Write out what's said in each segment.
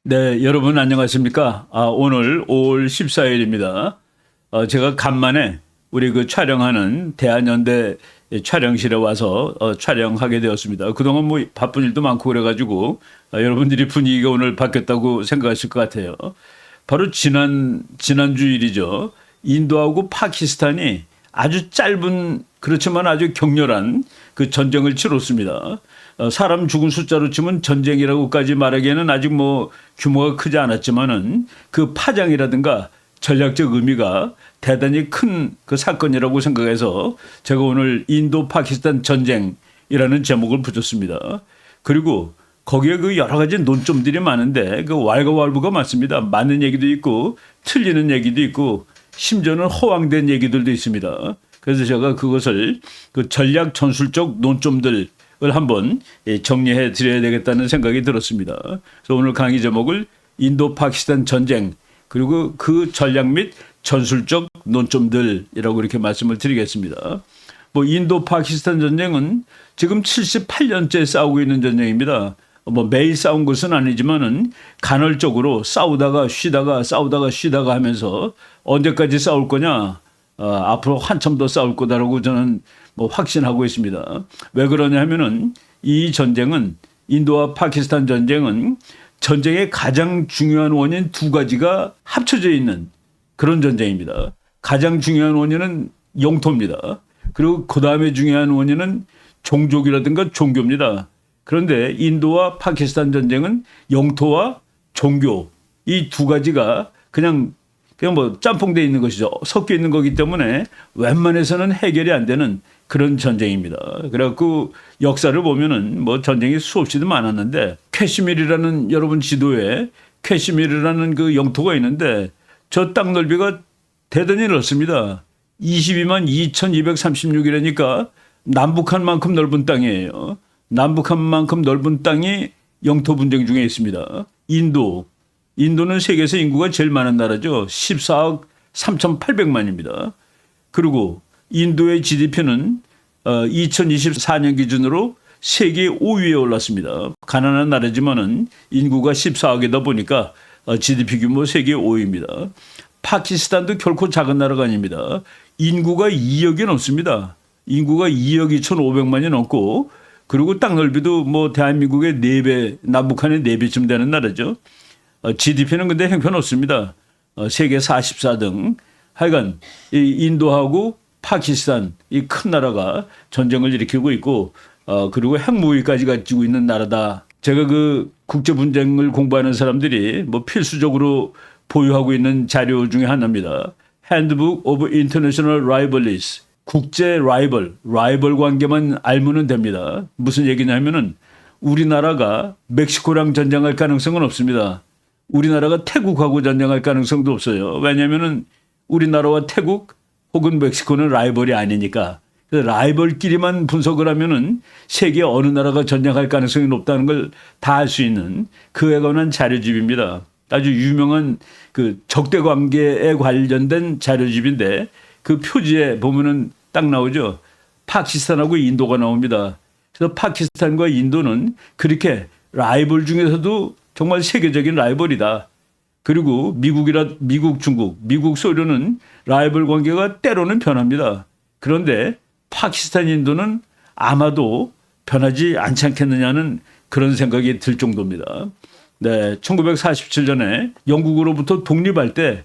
네, 여러분 안녕하십니까? 오늘 5월 14일입니다. 제가 간만에 우리 그 촬영하는 대한연대 촬영실에 와서 촬영하게 되었습니다. 그동안 뭐 바쁜 일도 많고 그래가지고 여러분들이 분위기가 오늘 바뀌었다고 생각하실 것 같아요. 바로 지난주일이죠. 인도하고 파키스탄이 아주 짧은 그렇지만 아주 격렬한 그 전쟁을 치렀습니다. 사람 죽은 숫자로 치면 전쟁이라고까지 말하기에는 아직 뭐 규모가 크지 않았지만은 그 파장이라든가 전략적 의미가 대단히 큰 그 사건이라고 생각해서 제가 오늘 인도 파키스탄 전쟁이라는 제목을 붙였습니다. 그리고 거기에 그 여러 가지 논점들이 많은데 그 왈가왈부가 많습니다. 맞는 얘기도 있고 틀리는 얘기도 있고 심지어는 허황된 얘기들도 있습니다. 그래서 제가 그것을 그 전략 전술적 논점들을 한번 정리해 드려야 되겠다는 생각이 들었습니다. 그래서 오늘 강의 제목을 인도 파키스탄 전쟁 그리고 그 전략 및 전술적 논점들이라고 이렇게 말씀을 드리겠습니다. 뭐 인도 파키스탄 전쟁은 지금 78년째 싸우고 있는 전쟁입니다. 뭐 매일 싸운 것은 아니지만은 간헐적으로 싸우다가 쉬다가 싸우다가 쉬다가 하면서 언제까지 싸울 거냐? 앞으로 한참 더 싸울 거다라고 저는 뭐 확신하고 있습니다. 왜 그러냐 하면은 이 전쟁은 인도와 파키스탄 전쟁은 전쟁의 가장 중요한 원인 두 가지가 합쳐져 있는 그런 전쟁입니다. 가장 중요한 원인은 영토입니다. 그리고 그 다음에 중요한 원인은 종족이라든가 종교입니다. 그런데 인도와 파키스탄 전쟁은 영토와 종교 이 두 가지가 그냥 뭐 짬뽕돼 있는 것이죠. 섞여 있는 거기 때문에 웬만해서는 해결이 안 되는 그런 전쟁입니다. 그래갖고 역사를 보면은 뭐 전쟁이 수없이도 많았는데 캐시미르라는 여러분 지도에 캐시미르라는 그 영토가 있는데 저 땅 넓이가 대단히 넓습니다. 22만 2,236이라니까 남북한만큼 넓은 땅이에요. 남북한만큼 넓은 땅이 영토 분쟁 중에 있습니다. 인도는 세계에서 인구가 제일 많은 나라죠. 14억 3,800만입니다. 그리고 인도의 GDP는 2024년 기준으로 세계 5위에 올랐습니다. 가난한 나라지만은 인구가 14억이다 보니까 GDP 규모 세계 5위입니다. 파키스탄도 결코 작은 나라가 아닙니다. 인구가 2억이 넘습니다. 인구가 2억 2,500만이 넘고 그리고 땅 넓이도 뭐 대한민국의 4배, 남북한의 4배쯤 되는 나라죠. GDP는 근데 형편없습니다. 세계 44등. 하여간 이 인도하고 파키스탄 이 큰 나라가 전쟁을 일으키고 있고 그리고 핵무기까지 가지고 있는 나라다. 제가 그 국제 분쟁을 공부하는 사람들이 뭐 필수적으로 보유하고 있는 자료 중에 하나입니다. Handbook of International Rivalries. 국제 라이벌 관계만 알면 됩니다. 무슨 얘기냐면은 우리나라가 멕시코랑 전쟁할 가능성은 없습니다. 우리나라가 태국하고 전쟁할 가능성도 없어요. 왜냐하면은 우리나라와 태국 혹은 멕시코는 라이벌이 아니니까. 그래서 라이벌끼리만 분석을 하면은 세계 어느 나라가 전쟁할 가능성이 높다는 걸 다 알 수 있는 그에 관한 자료집입니다. 아주 유명한 그 적대 관계에 관련된 자료집인데 그 표지에 보면은 딱 나오죠. 파키스탄하고 인도가 나옵니다. 그래서 파키스탄과 인도는 그렇게 라이벌 중에서도 정말 세계적인 라이벌이다. 그리고 미국, 중국, 미국, 소련은 라이벌 관계가 때로는 변합니다. 그런데 파키스탄, 인도는 아마도 변하지 않지 않겠느냐는 그런 생각이 들 정도입니다. 네, 1947년에 영국으로부터 독립할 때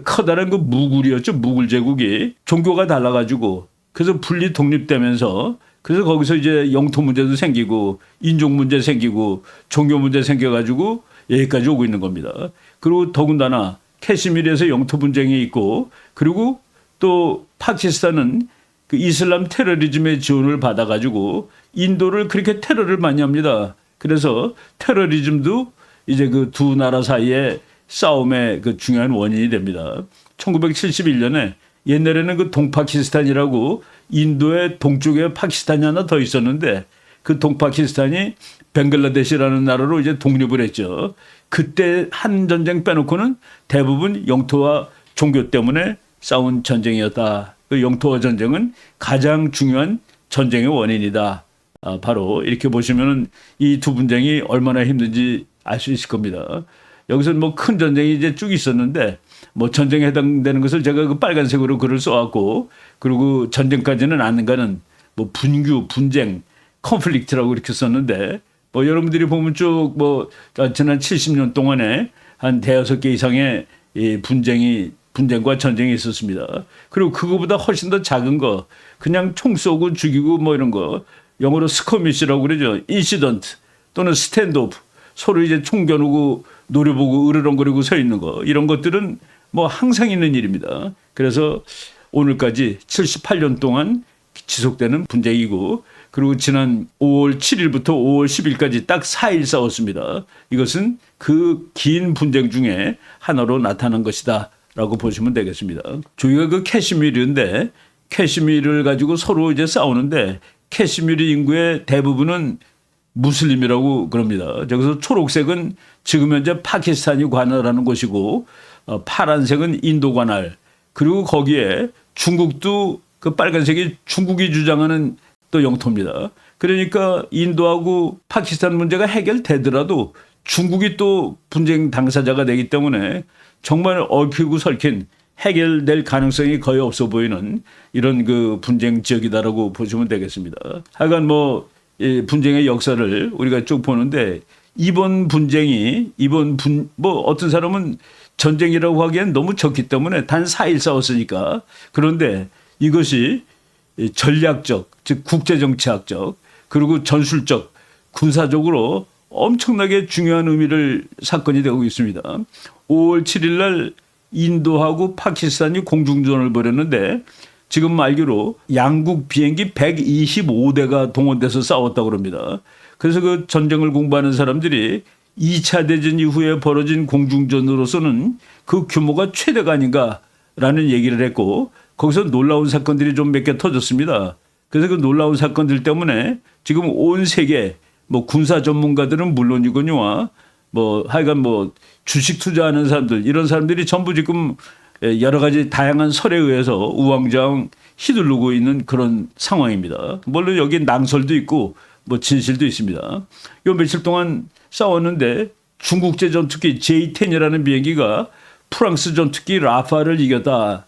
커다란 그 무굴이었죠. 무굴 제국이 종교가 달라가지고 그래서 분리 독립되면서 그래서 거기서 이제 영토 문제도 생기고 인종 문제 생기고 종교 문제 생겨가지고 여기까지 오고 있는 겁니다. 그리고 더군다나 캐시미르에서 영토 분쟁이 있고 그리고 또 파키스탄은 그 이슬람 테러리즘의 지원을 받아가지고 인도를 그렇게 테러를 많이 합니다. 그래서 테러리즘도 이제 그 두 나라 사이에 싸움의 그 중요한 원인이 됩니다. 1971년에 옛날에는 그 동파키스탄이라고 인도의 동쪽에 파키스탄이 하나 더 있었는데 그 동파키스탄이 벵글라데시라는 나라로 이제 독립을 했죠. 그때 한 전쟁 빼놓고는 대부분 영토와 종교 때문에 싸운 전쟁이었다. 그 영토와 전쟁은 가장 중요한 전쟁의 원인이다. 바로 이렇게 보시면 이 두 분쟁이 얼마나 힘든지 알 수 있을 겁니다. 여기서 뭐 큰 전쟁이 이제 쭉 있었는데 뭐 전쟁에 해당되는 것을 제가 그 빨간색으로 글을 써왔고 그리고 전쟁까지는 않는가는 뭐 분규, 분쟁, 컨플릭트라고 이렇게 썼는데 뭐 여러분들이 보면 쭉 뭐 지난 70년 동안에 한 대여섯 개 이상의 이 분쟁과 전쟁이 있었습니다. 그리고 그거보다 훨씬 더 작은 거 그냥 총 쏘고 죽이고 뭐 이런 거 영어로 스커미시라고 그러죠. 인시던트 또는 스탠드오프 서로 이제 총 겨누고 노려보고 으르렁거리고 서 있는 거 이런 것들은 뭐 항상 있는 일입니다. 그래서 오늘까지 78년 동안 지속되는 분쟁이고 그리고 지난 5월 7일부터 5월 10일까지 딱 4일 싸웠습니다. 이것은 그 긴 분쟁 중에 하나로 나타난 것이다 라고 보시면 되겠습니다. 저희가 그 캐시미르인데 캐시미르를 가지고 서로 이제 싸우는데 캐시미르 인구의 대부분은 무슬림이라고 그럽니다. 여기서 초록색은 지금 현재 파키스탄이 관할하는 곳이고 파란색은 인도 관할 그리고 거기에 중국도 그 빨간색이 중국이 주장하는 또 영토입니다. 그러니까 인도하고 파키스탄 문제가 해결되더라도 중국이 또 분쟁 당사자가 되기 때문에 정말 얽히고 설킨 해결될 가능성이 거의 없어 보이는 이런 그 분쟁 지역이다라고 보시면 되겠습니다. 하여간 뭐 이 분쟁의 역사를 우리가 쭉 보는데 이번 분쟁이 뭐 어떤 사람은 전쟁이라고 하기엔 너무 적기 때문에 단 4일 싸웠으니까 그런데 이것이 전략적 즉 국제정치학적 그리고 전술적 군사적으로 엄청나게 중요한 의미를 사건이 되고 있습니다. 5월 7일 날 인도하고 파키스탄이 공중전을 벌였는데 지금 알기로 양국 비행기 125대가 동원돼서 싸웠다고 합니다. 그래서 그 전쟁을 공부하는 사람들이 2차 대전 이후에 벌어진 공중전으로서는 그 규모가 최대가 아닌가라는 얘기를 했고 거기서 놀라운 사건들이 좀 몇 개 터졌습니다. 그래서 그 놀라운 사건들 때문에 지금 온 세계 뭐 군사 전문가들은 물론이거니와 뭐 하여간 뭐 주식 투자하는 사람들 이런 사람들이 전부 지금 여러 가지 다양한 설에 의해서 우왕좌왕 휘두르고 있는 그런 상황입니다. 물론 여기 낭설도 있고 뭐 진실도 있습니다. 요 며칠 동안 싸웠는데 중국제 전투기 J-10이라는 비행기가 프랑스 전투기 라파를 이겼다.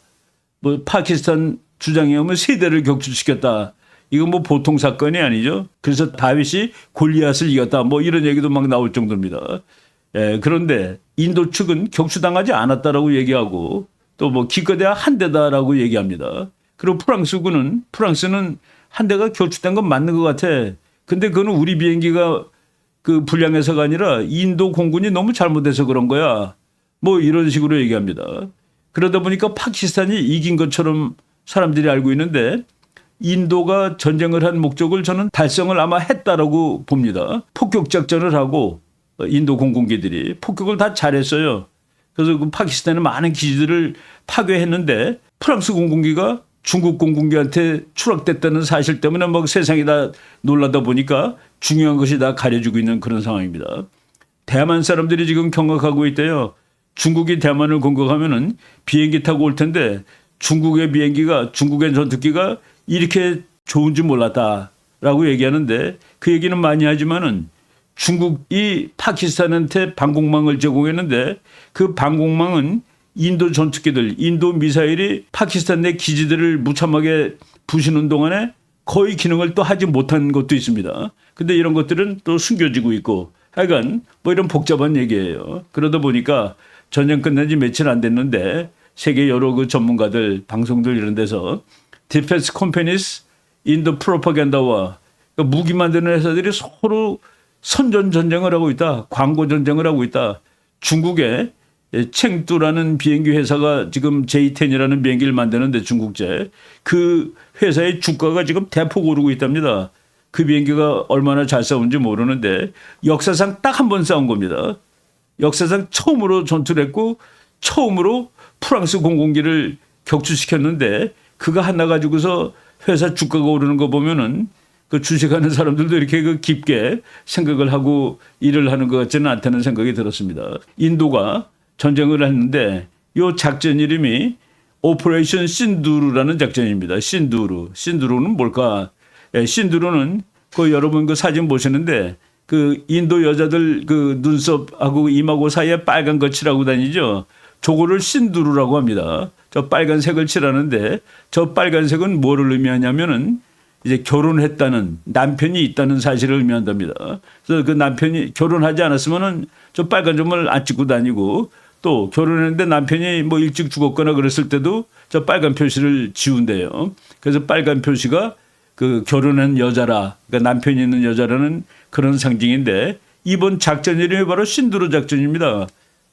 뭐 파키스탄 주장에 의하면 3대를 격추시켰다. 이건 뭐 보통 사건이 아니죠. 그래서 다윗이 골리앗을 이겼다. 뭐 이런 얘기도 막 나올 정도입니다. 그런데 인도 측은 격추당하지 않았다라고 얘기하고 또 뭐 기껏해야 한 대다라고 얘기합니다. 그리고 프랑스는 한 대가 격추된 건 맞는 것 같아. 근데 그거는 우리 비행기가 그 불량해서가 아니라 인도 공군이 너무 잘못해서 그런 거야. 뭐 이런 식으로 얘기합니다. 그러다 보니까 파키스탄이 이긴 것처럼 사람들이 알고 있는데 인도가 전쟁을 한 목적을 저는 달성을 아마 했다라고 봅니다. 폭격 작전을 하고 인도 공군기들이 폭격을 다 잘했어요. 그래서 그 파키스탄의 많은 기지들을 파괴했는데 프랑스 공군기가 중국 공군기한테 추락됐다는 사실 때문에 막 세상이 다 놀라다 보니까 중요한 것이 다 가려지고 있는 그런 상황입니다. 대만 사람들이 지금 경악하고 있대요. 중국이 대만을 공격하면은 비행기 타고 올 텐데 중국의 전투기가 이렇게 좋은지 몰랐다라고 얘기하는데 그 얘기는 많이 하지만은 중국이 파키스탄한테 방공망을 제공했는데 그 방공망은 인도 전투기들, 인도 미사일이 파키스탄 내 기지들을 무참하게 부수는 동안에 거의 기능을 또 하지 못한 것도 있습니다. 근데 이런 것들은 또 숨겨지고 있고 하여간 뭐 이런 복잡한 얘기예요. 그러다 보니까 전쟁 끝난 지 며칠 안 됐는데 세계 여러 그 전문가들, 방송들 이런 데서 디펜스 컴퍼니스 인도 프로파간다와 그러니까 무기 만드는 회사들이 서로 선전 전쟁을 하고 있다. 광고 전쟁을 하고 있다. 중국의 챙두라는 비행기 회사가 지금 J-10이라는 비행기를 만드는데 중국제. 그 회사의 주가가 지금 대폭 오르고 있답니다. 그 비행기가 얼마나 잘 싸운지 모르는데 역사상 딱 한 번 싸운 겁니다. 역사상 처음으로 전투를 했고 처음으로 프랑스 공군기를 격추시켰는데 그거 하나 가지고서 회사 주가가 오르는 거 보면은 그 주식하는 사람들도 이렇게 그 깊게 생각을 하고 일을 하는 것 같지는 않다는 생각이 들었습니다. 인도가 전쟁을 했는데 이 작전 이름이 오퍼레이션 신두르라는 작전입니다. 신두르는 뭘까? 신두르는 그 여러분 그 사진 보시는데 그 인도 여자들 그 눈썹하고 이마고 사이에 빨간 거 칠하고 다니죠. 저거를 신두루라고 합니다. 저 빨간색을 칠하는데 저 빨간색은 뭐를 의미하냐면은 이제 결혼했다는 남편이 있다는 사실을 의미한답니다. 그래서 그 남편이 결혼하지 않았으면은 저 빨간 점을 안 찍고 다니고 또 결혼했는데 남편이 뭐 일찍 죽었거나 그랬을 때도 저 빨간 표시를 지운대요. 그래서 빨간 표시가 그 결혼한 여자라, 그러니까 남편이 있는 여자라는 그런 상징인데 이번 작전 이름이 바로 신두루 작전입니다.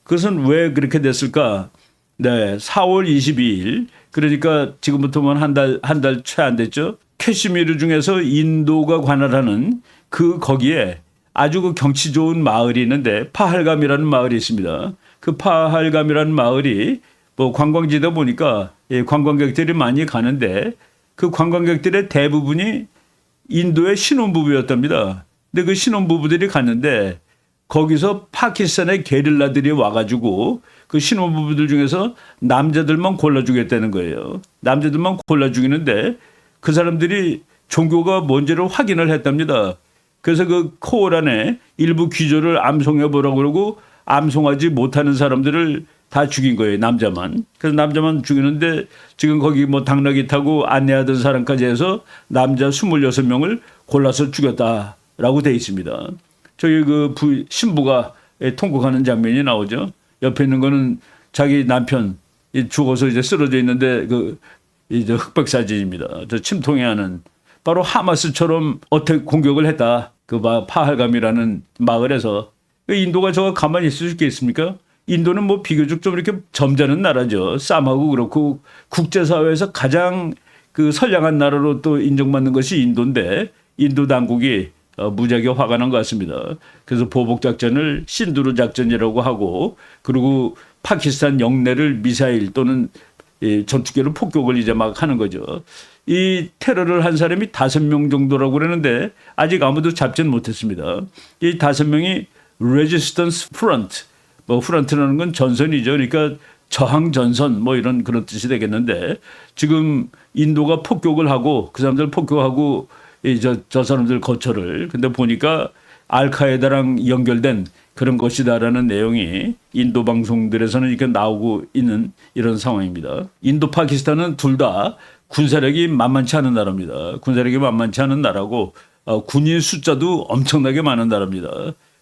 그것은 왜 그렇게 됐을까? 네, 4월 22일 그러니까 지금부터 한 달 채 안 됐죠. 캐시미르 중에서 인도가 관할하는 그 거기에 아주 그 경치 좋은 마을이 있는데 파할감이라는 마을이 있습니다. 그 파할감이라는 마을이 뭐 관광지다 보니까 관광객들이 많이 가는데 그 관광객들의 대부분이 인도의 신혼부부였답니다. 근데 그 신혼부부들이 갔는데 거기서 파키스탄의 게릴라들이 와가지고 그 신혼부부들 중에서 남자들만 골라주겠다는 거예요. 남자들만 골라주기는데 그 사람들이 종교가 뭔지를 확인을 했답니다. 그래서 그 코란의 일부 귀조를 암송해 보라고 그러고 암송하지 못하는 사람들을 다 죽인 거예요. 남자만. 그래서 남자만 죽이는데 지금 거기 뭐 당나귀 타고 안내하던 사람까지 해서 남자 26명을 골라서 죽였다라고 돼 있습니다. 저희 그 신부가 통곡하는 장면이 나오죠. 옆에 있는 거는 자기 남편 죽어서 이제 쓰러져 있는데 그 이제 흑백 사진입니다. 저 침통해하는 바로 하마스처럼 어택 공격을 했다. 그 파할감이라는 마을에서 인도가 저거 가만히 있을 수 있겠습니까? 인도는 뭐 비교적 좀 이렇게 점잖은 나라죠. 쌈하고 그렇고 국제사회에서 가장 그 선량한 나라로 또 인정받는 것이 인도인데 인도 당국이 무지하게 화가 난 것 같습니다. 그래서 보복 작전을 신두루 작전이라고 하고 그리고 파키스탄 영내를 미사일 또는 전투기로 폭격을 이제 막 하는 거죠. 이 테러를 한 사람이 5명 정도라고 그러는데 아직 아무도 잡지는 못했습니다. 이 5명이 Resistance Front, 뭐 프런트라는 건 전선이죠. 그러니까 저항 전선 뭐 이런 그런 뜻이 되겠는데 지금 인도가 폭격을 하고 그 사람들 폭격하고 저 사람들 거처를 근데 보니까 알카에다랑 연결된 그런 것이다라는 내용이 인도 방송들에서는 이렇게 나오고 있는 이런 상황입니다. 인도 파키스탄은 둘 다 군사력이 만만치 않은 나라입니다. 군사력이 만만치 않은 나라고 군인 숫자도 엄청나게 많은 나라입니다.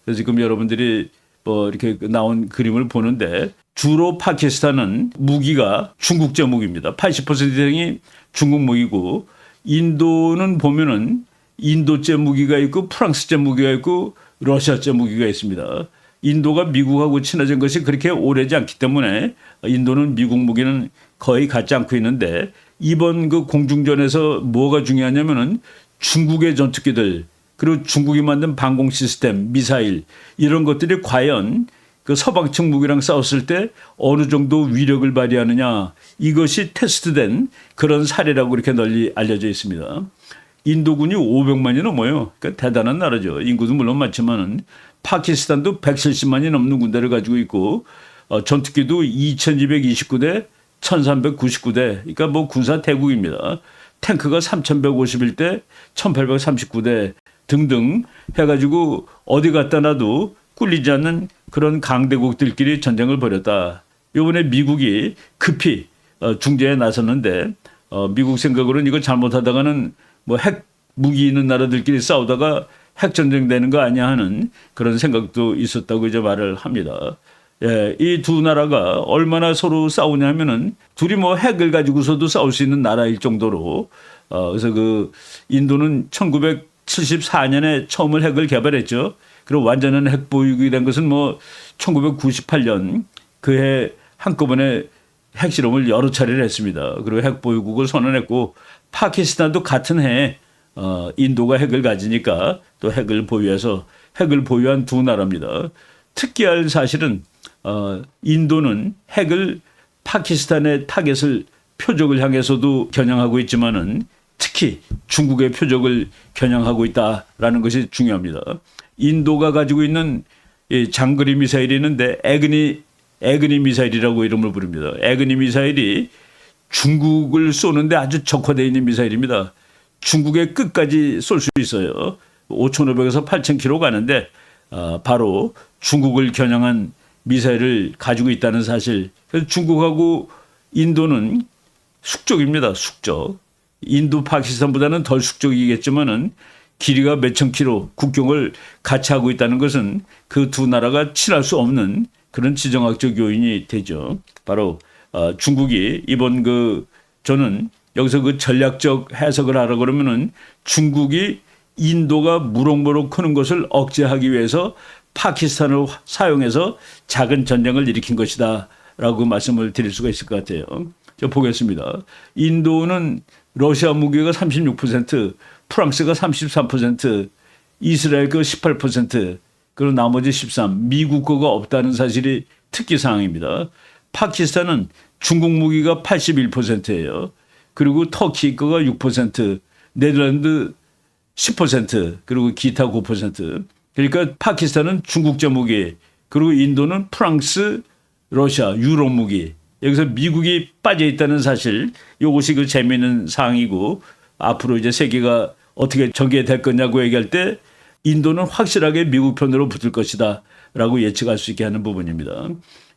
그래서 지금 여러분들이 뭐 이렇게 나온 그림을 보는데 주로 파키스탄은 무기가 중국제 무기입니다. 80% 이상이 중국 무기고 인도는 보면은 인도제 무기가 있고 프랑스제 무기가 있고 러시아제 무기가 있습니다. 인도가 미국하고 친해진 것이 그렇게 오래지 않기 때문에 인도는 미국 무기는 거의 갖지 않고 있는데 이번 그 공중전에서 뭐가 중요하냐면은 중국의 전투기들 그리고 중국이 만든 방공 시스템, 미사일 이런 것들이 과연 그 서방 측 무기랑 싸웠을 때 어느 정도 위력을 발휘하느냐 이것이 테스트된 그런 사례라고 이렇게 널리 알려져 있습니다. 인도군이 500만이 넘어요. 그러니까 대단한 나라죠. 인구도 물론 많지만은 파키스탄도 170만이 넘는 군대를 가지고 있고 전투기도 2229대, 1399대. 그러니까 뭐 군사 대국입니다. 탱크가 3151대, 1839대 등등 해가지고 어디 갖다 놔도 꿀리지 않는 그런 강대국들끼리 전쟁을 벌였다. 이번에 미국이 급히 중재에 나섰는데 미국 생각으로는 이거 잘못하다가는 뭐 핵 무기 있는 나라들끼리 싸우다가 핵 전쟁 되는 거 아니야 하는 그런 생각도 있었다고 이제 말을 합니다. 예, 이 두 나라가 얼마나 서로 싸우냐면은 둘이 뭐 핵을 가지고서도 싸울 수 있는 나라일 정도로 그래서 그 인도는 1974년에 처음을 핵을 개발했죠. 그리고 완전한 핵 보유국이 된 것은 뭐 1998년 그해 한꺼번에 핵실험을 여러 차례를 했습니다. 그리고 핵 보유국을 선언했고 파키스탄도 같은 해에 인도가 핵을 가지니까 또 핵을 보유해서 핵을 보유한 두 나라입니다. 특이할 사실은 인도는 핵을 파키스탄의 타겟을 표적을 향해서도 겨냥하고 있지만은 특히 중국의 표적을 겨냥하고 있다라는 것이 중요합니다. 인도가 가지고 있는 장거리 미사일이 있는데 에그니 미사일이라고 이름을 부릅니다. 에그니 미사일이 중국을 쏘는데 아주 적화되어 있는 미사일입니다. 중국의 끝까지 쏠 수 있어요. 5,500에서 8,000km 가는데 바로 중국을 겨냥한 미사일을 가지고 있다는 사실. 그래서 중국하고 인도는 숙적입니다. 숙적. 인도 파키스탄보다는 덜 숙적이겠지만은 길이가 몇천 킬로 국경을 같이 하고 있다는 것은 그 두 나라가 친할 수 없는 그런 지정학적 요인이 되죠. 바로 중국이 이번 저는 여기서 그 전략적 해석을 하라 그러면은 중국이 인도가 무럭무럭 크는 것을 억제하기 위해서 파키스탄을 사용해서 작은 전쟁을 일으킨 것이다 라고 말씀을 드릴 수가 있을 것 같아요. 저 보겠습니다. 인도는 러시아 무기가 36%, 프랑스가 33%, 이스라엘 거 18%, 그리고 나머지 13%, 미국 거가 없다는 사실이 특기사항입니다. 파키스탄은 중국 무기가 81%예요. 그리고 터키 거가 6%, 네덜란드 10%, 그리고 기타 9%. 그러니까 파키스탄은 중국제 무기, 그리고 인도는 프랑스, 러시아, 유럽 무기. 여기서 미국이 빠져 있다는 사실, 이것이 그 재미있는 사항이고 앞으로 이제 세계가 어떻게 전개될 거냐고 얘기할 때 인도는 확실하게 미국 편으로 붙을 것이다라고 예측할 수 있게 하는 부분입니다.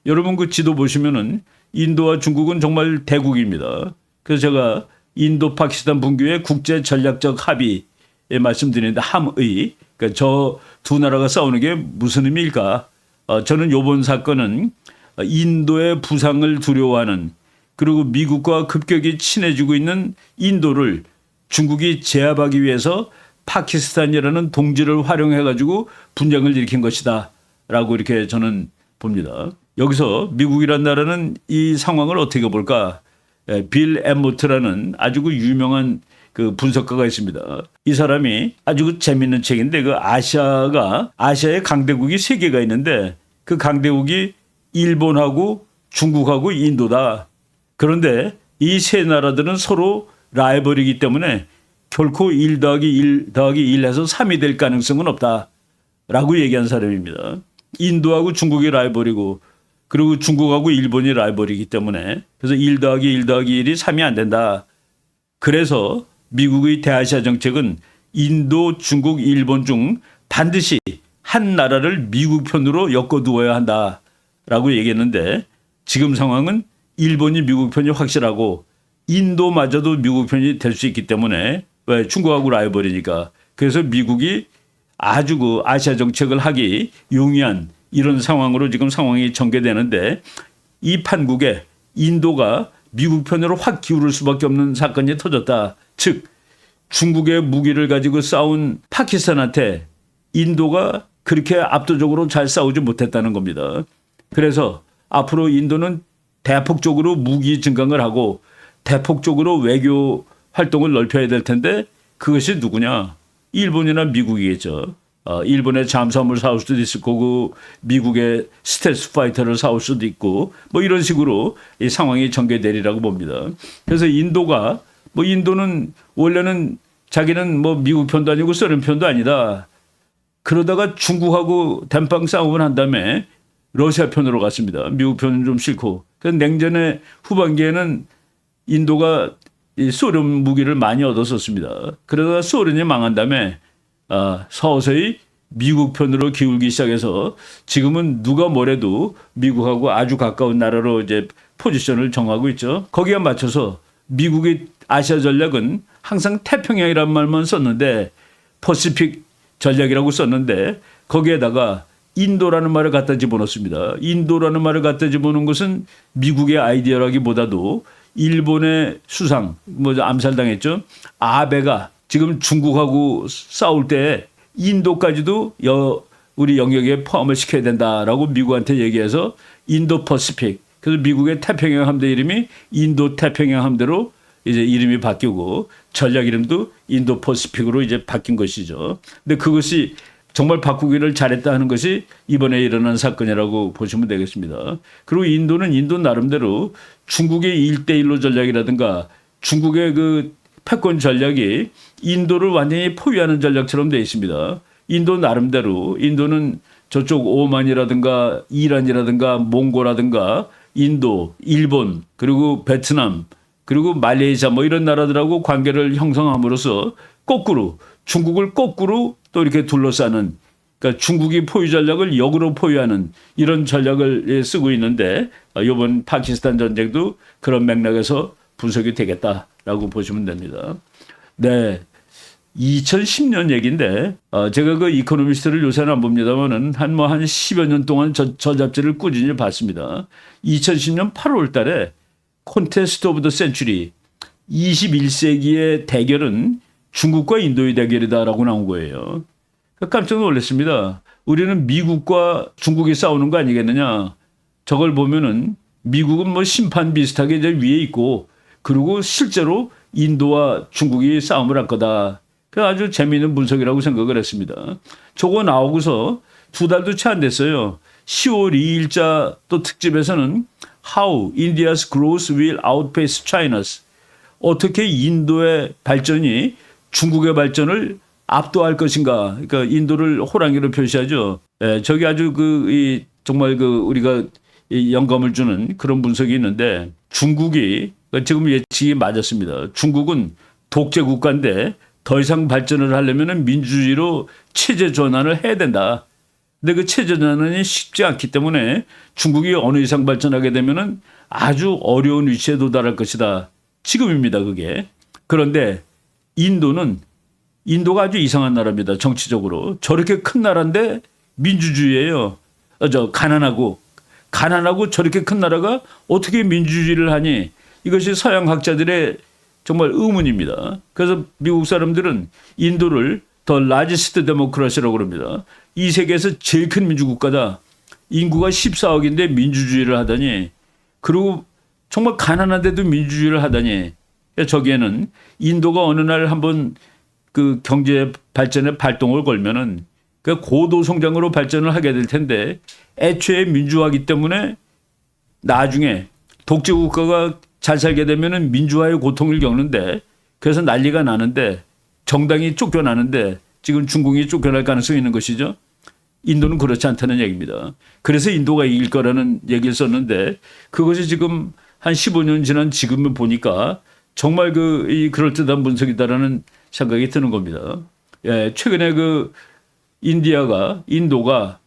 여러분 그 지도 보시면은 인도와 중국은 정말 대국입니다. 그래서 제가 인도 파키스탄 분교의 국제 전략적 합의에 말씀드리는데 함의, 그러니까 저 두 나라가 싸우는 게 무슨 의미일까? 저는 이번 사건은 인도의 부상을 두려워하는, 그리고 미국과 급격히 친해지고 있는 인도를 중국이 제압하기 위해서 파키스탄이라는 동지를 활용해 가지고 분쟁을 일으킨 것이다 라고 이렇게 저는 봅니다. 여기서 미국이란 나라는 이 상황을 어떻게 볼까? 빌 엠모트라는 아주 유명한 그 분석가가 있습니다. 이 사람이 아주 재밌는 책인데 아시아의 강대국이 세 개가 있는데 그 강대국이 일본하고 중국하고 인도다. 그런데 이 세 나라들은 서로 라이벌이기 때문에 결코 1 더하기 1 더하기 1 해서 3이 될 가능성은 없다라고 얘기한 사람입니다. 인도하고 중국이 라이벌이고 그리고 중국하고 일본이 라이벌이기 때문에 그래서 1 더하기 1 더하기 1이 3이 안 된다. 그래서 미국의 대아시아 정책은 인도, 중국, 일본 중 반드시 한 나라를 미국 편으로 엮어두어야 한다라고 얘기했는데 지금 상황은 일본이 미국 편이 확실하고 인도마저도 미국 편이 될 수 있기 때문에 왜 중국하고 라이벌이니까 그래서 미국이 아주 그 아시아 정책을 하기 용이한 이런 상황으로 지금 상황이 전개되는데 이 판국에 인도가 미국 편으로 확 기울을 수밖에 없는 사건이 터졌다. 즉 중국의 무기를 가지고 싸운 파키스탄한테 인도가 그렇게 압도적으로 잘 싸우지 못했다는 겁니다. 그래서 앞으로 인도는 대폭적으로 무기 증강을 하고 대폭적으로 외교 활동을 넓혀야 될 텐데 그것이 누구냐? 일본이나 미국이겠죠. 일본의 잠수함을 사올 수도 있을 거고 미국의 스텔스 파이터를 사올 수도 있고 뭐 이런 식으로 이 상황이 전개되리라고 봅니다. 그래서 인도는 원래는 자기는 뭐 미국 편도 아니고 소련 편도 아니다. 그러다가 중국하고 댐빵 싸움을 한 다음에 러시아 편으로 갔습니다. 미국 편은 좀 싫고. 그래서 냉전의 후반기에는 인도가 이 소련 무기를 많이 얻었었습니다. 그러다가 소련이 망한 다음에 서서히 미국 편으로 기울기 시작해서 지금은 누가 뭐래도 미국하고 아주 가까운 나라로 이제 포지션을 정하고 있죠. 거기에 맞춰서 미국의 아시아 전략은 항상 태평양이란 말만 썼는데 퍼시픽 전략이라고 썼는데 거기에다가 인도라는 말을 갖다 집어넣습니다. 인도라는 말을 갖다 집어넣은 것은 미국의 아이디어라기보다도 일본의 수상, 암살당했죠. 아베가 지금 중국하고 싸울 때 인도까지도 우리 영역에 포함을 시켜야 된다라고 미국한테 얘기해서 인도 퍼시픽. 그래서 미국의 태평양 함대 이름이 인도 태평양 함대로 이제 이름이 바뀌고 전략 이름도 인도 퍼시픽으로 이제 바뀐 것이죠. 근데 그것이 정말 바꾸기를 잘했다 하는 것이 이번에 일어난 사건이라고 보시면 되겠습니다. 그리고 인도는 인도 나름대로 중국의 1대1로 전략이라든가 중국의 그 패권 전략이 인도를 완전히 포위하는 전략처럼 되어 있습니다. 인도 나름대로 인도는 저쪽 오만이라든가 이란이라든가 몽고라든가 인도, 일본 그리고 베트남 그리고 말레이시아 뭐 이런 나라들하고 관계를 형성함으로써 거꾸로 중국을 거꾸로 또 이렇게 둘러싸는, 그러니까 중국이 포유 전략을 역으로 포유하는 이런 전략을 쓰고 있는데, 이번 파키스탄 전쟁도 그런 맥락에서 분석이 되겠다라고 보시면 됩니다. 네. 2010년 얘기인데, 제가 그 이코노미스트를 요새는 안 봅니다만은 한 10여 년 동안 저 잡지를 꾸준히 봤습니다. 2010년 8월 달에 콘테스트 오브 더 센츄리, 21세기의 대결은 중국과 인도의 대결이다라고 나온 거예요. 깜짝 놀랐습니다. 우리는 미국과 중국이 싸우는 거 아니겠느냐. 저걸 보면은 미국은 뭐 심판 비슷하게 이제 위에 있고, 그리고 실제로 인도와 중국이 싸움을 할 거다. 그 아주 재미있는 분석이라고 생각을 했습니다. 저거 나오고서 2달도 채 안 됐어요. 10월 2일자 또 특집에서는 How India's growth will outpace China's. 어떻게 인도의 발전이 중국의 발전을 압도할 것인가. 그러니까 인도를 호랑이로 표시하죠. 예, 저기 아주 정말 우리가 영감을 주는 그런 분석이 있는데, 중국이 지금 예측이 맞았습니다. 중국은 독재 국가인데 더 이상 발전을 하려면 민주주의로 체제 전환을 해야 된다. 근데 그 체제 전환이 쉽지 않기 때문에 중국이 어느 이상 발전하게 되면 아주 어려운 위치에 도달할 것이다. 지금입니다, 그게. 그런데 인도가 아주 이상한 나라입니다. 정치적으로. 저렇게 큰 나라인데 민주주의예요. 가난하고 저렇게 큰 나라가 어떻게 민주주의를 하니? 이것이 서양 학자들의 정말 의문입니다. 그래서 미국 사람들은 인도를 더 라지스트 데모크라시라고 그럽니다. 이 세계에서 제일 큰 민주국가다. 인구가 14억인데 민주주의를 하다니. 그리고 정말 가난한데도 민주주의를 하다니. 저기에는 인도가 어느 날 한번 그 경제 발전에 발동을 걸면은 그 고도 성장으로 발전을 하게 될 텐데, 애초에 민주화이기 때문에 나중에 독재 국가가 잘 살게 되면은 민주화의 고통을 겪는데, 그래서 난리가 나는데, 정당이 쫓겨나는데, 지금 중국이 쫓겨날 가능성이 있는 것이죠. 인도는 그렇지 않다는 얘기입니다. 그래서 인도가 이길 거라는 얘기를 썼는데, 그것이 지금 한 15년 지난 지금을 보니까 정말 그럴듯한 분석이다라는 생각이 드는 겁니다. 예, 최근에 인도가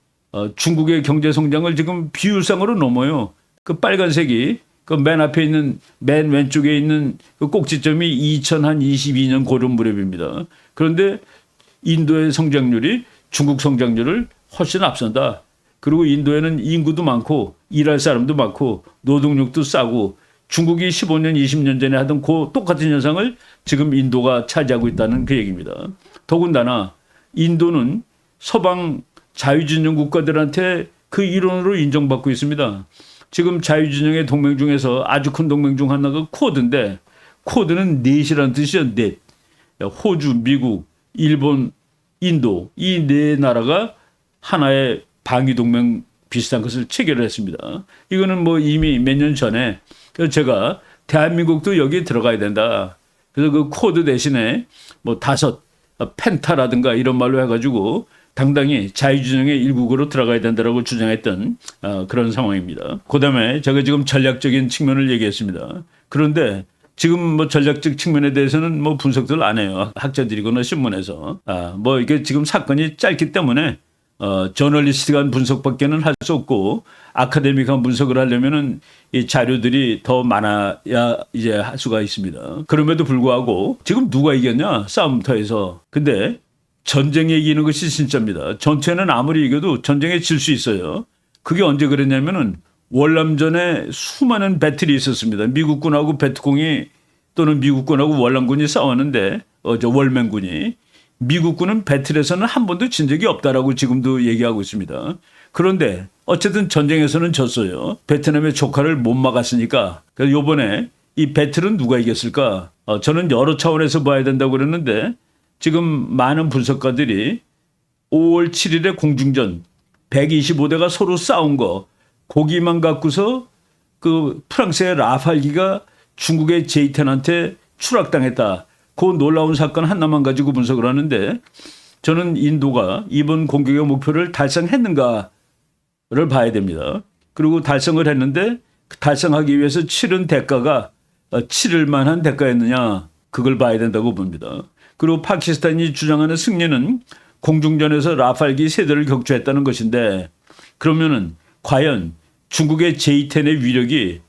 중국의 경제 성장을 지금 비율상으로 넘어요. 그 빨간색이 맨 앞에 있는, 맨 왼쪽에 있는 그 꼭지점이 2022년 고른 무렵입니다. 그런데 인도의 성장률이 중국 성장률을 훨씬 앞선다. 그리고 인도에는 인구도 많고 일할 사람도 많고 노동력도 싸고, 중국이 15년, 20년 전에 하던 똑같은 현상을 지금 인도가 차지하고 있다는 그 얘기입니다. 더군다나 인도는 서방 자유진영 국가들한테 그 일원으로 인정받고 있습니다. 지금 자유진영의 동맹 중에서 아주 큰 동맹 중 하나가 쿼드인데, 쿼드는 넷이라는 뜻이죠. 넷. 호주, 미국, 일본, 인도, 이 네 나라가 하나의 방위동맹 비슷한 것을 체결을 했습니다. 이거는 이미 몇 년 전에 제가 대한민국도 여기에 들어가야 된다. 그래서 그 쿼드 대신에 5, 펜타라든가 이런 말로 해가지고 당당히 자유진영의 일국으로 들어가야 된다라고 주장했던 그런 상황입니다. 그다음에 제가 지금 전략적인 측면을 얘기했습니다. 그런데 지금 전략적 측면에 대해서는 분석들 안 해요. 학자들이거나 신문에서. 이게 지금 사건이 짧기 때문에 저널리스트한 분석밖에는 할 수 없고, 아카데믹한 분석을 하려면은 이 자료들이 더 많아야 이제 할 수가 있습니다. 그럼에도 불구하고 지금 누가 이겼냐? 싸움터에서. 근데 전쟁에 이기는 것이 진짜입니다. 전투에는 아무리 이겨도 전쟁에 질 수 있어요. 그게 언제 그랬냐면은 월남전에 수많은 배틀이 있었습니다. 미국군하고 베트콩이, 또는 미국군하고 월남군이 싸웠는데, 월맹군이. 미국군은 배틀에서는 한 번도 진 적이 없다라고 지금도 얘기하고 있습니다. 그런데 어쨌든 전쟁에서는 졌어요. 베트남의 조카를 못 막았으니까. 그래서 이번에 이 배틀은 누가 이겼을까? 저는 여러 차원에서 봐야 된다고 그랬는데, 지금 많은 분석가들이 5월 7일에 공중전 125대가 서로 싸운 거, 고기만 갖고서 그 프랑스의 라팔기가 중국의 제이텐한테 추락당했다. 그 놀라운 사건 하나만 가지고 분석을 하는데, 저는 인도가 이번 공격의 목표를 달성했는가를 봐야 됩니다. 그리고 달성을 했는데 달성하기 위해서 치른 대가가 치를 만한 대가였느냐, 그걸 봐야 된다고 봅니다. 그리고 파키스탄이 주장하는 승리는 공중전에서 라팔기 3대를 격추했다는 것인데 그러면은 과연 중국의 J-10의 위력이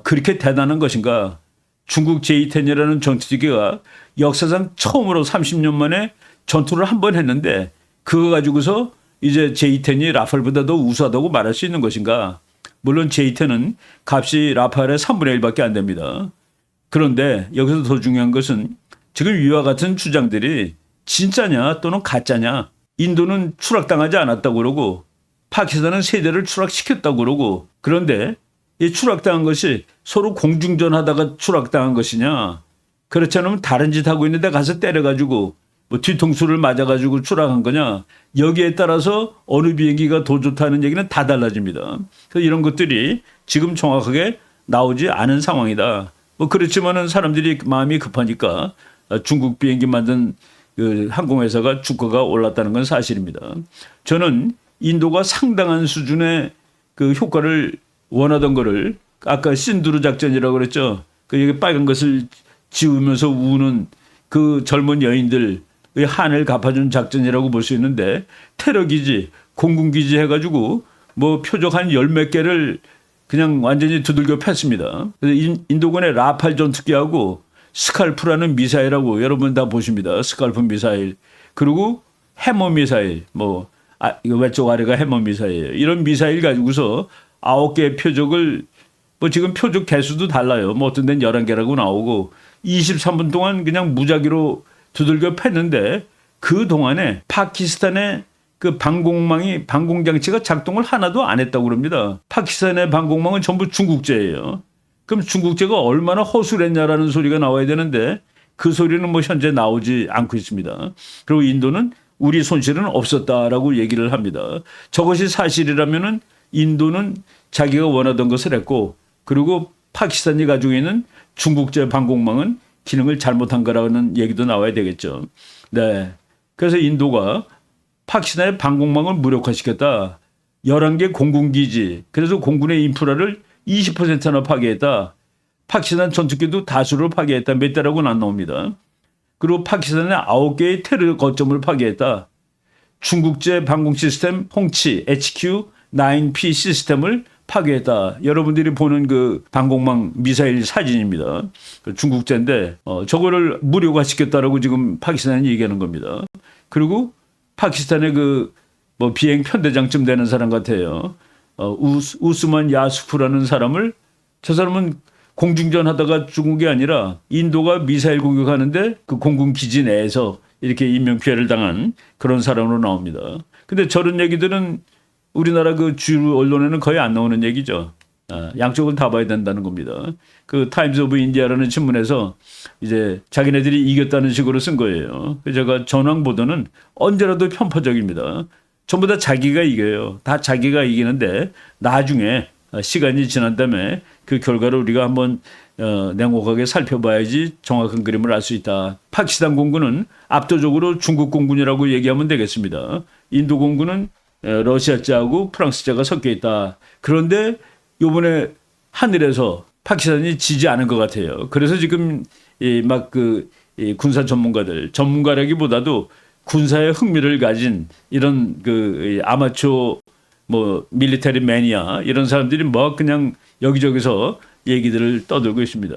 그렇게 대단한 것인가? 중국 J-10이라는 전투기가 역사상 처음으로 30년 만에 전투를 한 번 했는데 그거 가지고서 이제 J-10이 라팔보다 더 우수하다고 말할 수 있는 것인가? 물론 J-10은 값이 라팔의 3분의 1밖에 안 됩니다. 그런데 여기서 더 중요한 것은 지금 이와 같은 주장들이 진짜냐 또는 가짜냐. 인도는 추락당하지 않았다고 그러고 파키스탄은 3대를 추락시켰다고 그러고 그런데 이 추락당한 것이 서로 공중전 하다가 추락당한 것이냐. 그렇지 않으면 다른 짓 하고 있는데 가서 때려가지고 뭐 뒤통수를 맞아가지고 추락한 거냐. 여기에 따라서 어느 비행기가 더 좋다는 얘기는 다 달라집니다. 그래서 이런 것들이 지금 정확하게 나오지 않은 상황이다. 뭐 그렇지만은 사람들이 마음이 급하니까 중국 비행기 만든 그 항공회사가 주가가 올랐다는 건 사실입니다. 저는 인도가 상당한 수준의 그 효과를 원하던 거를 아까 신두르 작전이라고 그랬죠. 그 여기 빨간 것을 지우면서 우는 그 젊은 여인들의 한을 갚아준 작전이라고 볼 수 있는데 테러기지, 공군기지 해가지고 뭐 표적 한 10몇 개를 그냥 완전히 두들겨 팼습니다. 그래서 인도군의 라팔 전투기하고 스칼프라는 미사일하고 여러분 다 보십니다. 스칼프 미사일. 그리고 해머 미사일. 이거 왼쪽 아래가 해머 미사일이에요. 이런 미사일 가지고서 9개의 표적을 뭐 지금 표적 개수도 달라요. 뭐 어떤 데는 11개라고 나오고 23분 동안 그냥 무작위로 두들겨 팼는데 그 동안에 파키스탄의 그 방공장치가 작동을 하나도 안 했다고 그럽니다. 파키스탄의 방공망은 전부 중국제예요. 그럼 중국제가 얼마나 허술했냐라는 소리가 나와야 되는데 그 소리는 뭐 현재 나오지 않고 있습니다. 그리고 인도는 우리 손실은 없었다라고 얘기를 합니다. 저것이 사실이라면은 인도는 자기가 원하던 것을 했고 그리고 파키스탄이 가지고 있는 중국제 방공망은 기능을 잘못한 거라는 얘기도 나와야 되겠죠. 네. 그래서 인도가 파키스탄의 방공망을 무력화시켰다. 11개 공군기지. 그래서 공군의 인프라를 20%나 파괴했다. 파키스탄 전투기도 다수를 파괴했다. 몇 대라고는 안 나옵니다. 그리고 파키스탄의 9개의 테러 거점을 파괴했다. 중국제 방공 시스템 홍치 HQ-9P 시스템을 파괴했다. 여러분들이 보는 그 방공망 미사일 사진입니다. 중국제인데 저거를 무력화시켰다라고 지금 파키스탄이 얘기하는 겁니다. 그리고 파키스탄의 그 뭐 비행 편대장쯤 되는 사람 같아요. 우스만 야수프라는 사람을 저 사람은 공중전 하다가 죽은 게 아니라 인도가 미사일 공격하는데 그 공군 기지 내에서 이렇게 인명피해를 당한 그런 사람으로 나옵니다. 근데 저런 얘기들은 우리나라 그 주요 언론에는 거의 안 나오는 얘기죠. 양쪽을 다 봐야 된다는 겁니다. 그 타임스 오브 인디아라는 신문에서 이제 자기네들이 이겼다는 식으로 쓴 거예요. 제가 전황 보도는 언제라도 편파적입니다. 전부 다 자기가 이겨요. 다 자기가 이기는데 나중에 시간이 지난 다음에 그 결과를 우리가 한번 냉혹하게 살펴봐야지 정확한 그림을 알 수 있다. 파키스탄 공군은 압도적으로 중국 공군이라고 얘기하면 되겠습니다. 인도 공군은 러시아자하고 프랑스자가 섞여 있다. 그런데 이번에 하늘에서 파키스탄이 지지 않은 것 같아요. 그래서 지금 군사 전문가라기보다도 군사에 흥미를 가진 이런 그 아마추어 뭐 밀리터리 매니아 이런 사람들이 뭐 그냥 여기저기서 얘기들을 떠들고 있습니다.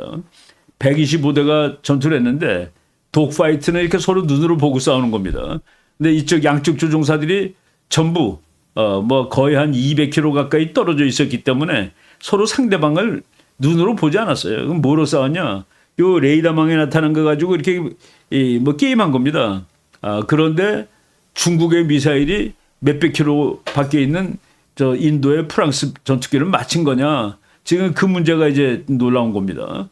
125대가 전투를 했는데 독파이트는 이렇게 서로 눈으로 보고 싸우는 겁니다. 근데 이쪽 양쪽 조종사들이 전부 뭐 거의 한 200km 가까이 떨어져 있었기 때문에 서로 상대방을 눈으로 보지 않았어요. 그럼 뭐로 싸웠냐? 요 레이더망에 나타난 거 가지고 이렇게 뭐 게임한 겁니다. 그런데 중국의 미사일이 몇백 킬로 밖에 있는 저 인도의 프랑스 전투기를 맞힌 거냐? 지금 그 문제가 이제 놀라운 겁니다.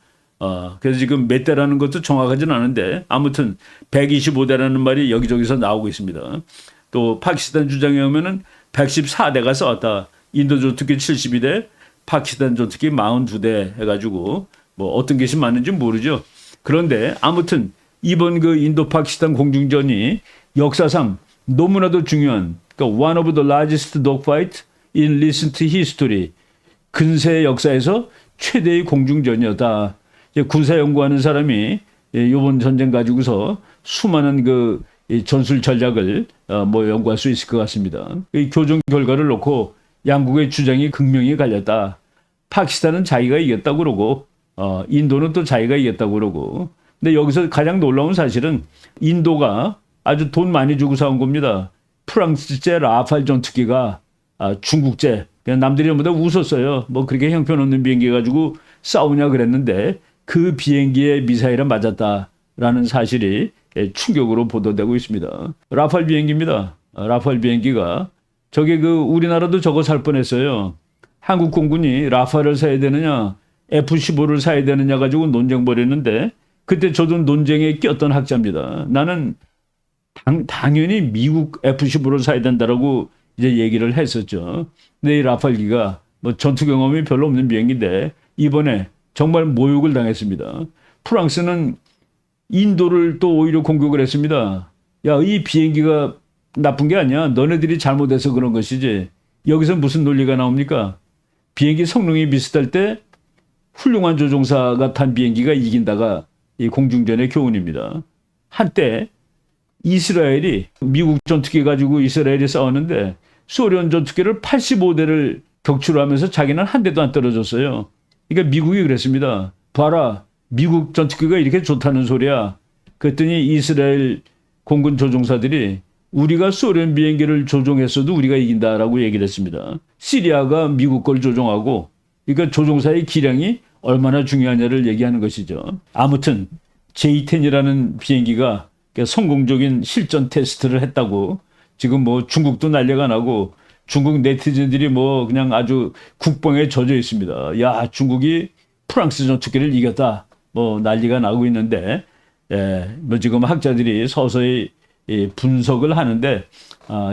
그래서 지금 몇 대라는 것도 정확하지는 않은데 아무튼 125대라는 말이 여기저기서 나오고 있습니다. 또 파키스탄 주장에 의하면은 114대가 싸웠다. 인도 전투기 72대, 파키스탄 전투기 42대 해가지고 뭐 어떤 것이 맞는지 모르죠. 그런데 아무튼 이번 그 인도 파키스탄 공중전이 역사상 너무나도 중요한 그러니까 one of the largest dogfight in recent history 근세 역사에서 최대의 공중전이었다. 군사 연구하는 사람이 이번 전쟁 가지고서 수많은 이 전술 전략을 뭐 연구할 수 있을 것 같습니다. 이 교정 결과를 놓고 양국의 주장이 극명히 갈렸다. 파키스탄은 자기가 이겼다고 그러고 인도는 또 자기가 이겼다고 그러고. 근데 여기서 가장 놀라운 사실은 인도가 아주 돈 많이 주고 사온 겁니다. 프랑스제 라팔 전투기가 중국제. 그냥 남들이 전부 다 웃었어요. 뭐 그렇게 형편없는 비행기 가지고 싸우냐 그랬는데 그 비행기에 미사일은 맞았다라는 사실이 충격으로 보도되고 있습니다. 라팔 비행기입니다. 라팔 비행기가 저게 우리나라도 저거 살 뻔했어요. 한국 공군이 라팔을 사야 되느냐 F-15를 사야 되느냐 가지고 논쟁 벌였는데 그때 저도 논쟁에 꼈던 학자입니다. 나는 당연히 미국 F-15를 사야 된다라고 이제 얘기를 했었죠. 근데 이 라팔기가 뭐 전투 경험이 별로 없는 비행기인데 이번에 정말 모욕을 당했습니다. 프랑스는 인도를 또 오히려 공격을 했습니다. 야, 이 비행기가 나쁜 게 아니야. 너네들이 잘못해서 그런 것이지. 여기서 무슨 논리가 나옵니까? 비행기 성능이 비슷할 때 훌륭한 조종사가 탄 비행기가 이긴다가 이 공중전의 교훈입니다. 한때 이스라엘이 미국 전투기 가지고 이스라엘이 싸웠는데 소련 전투기를 85대를 격추하면서 자기는 한 대도 안 떨어졌어요. 그러니까 미국이 그랬습니다. 봐라, 미국 전투기가 이렇게 좋다는 소리야. 그랬더니 이스라엘 공군 조종사들이 우리가 소련 비행기를 조종했어도 우리가 이긴다라고 얘기를 했습니다. 시리아가 미국 걸 조종하고, 그러니까 조종사의 기량이 얼마나 중요하냐를 얘기하는 것이죠. 아무튼 J-10이라는 비행기가 성공적인 실전 테스트를 했다고 지금 뭐 중국도 난리가 나고 중국 네티즌들이 뭐 그냥 아주 국뽕에 젖어 있습니다. 야, 중국이 프랑스 전투기를 이겼다. 뭐 난리가 나고 있는데, 뭐 지금 학자들이 서서히 분석을 하는데,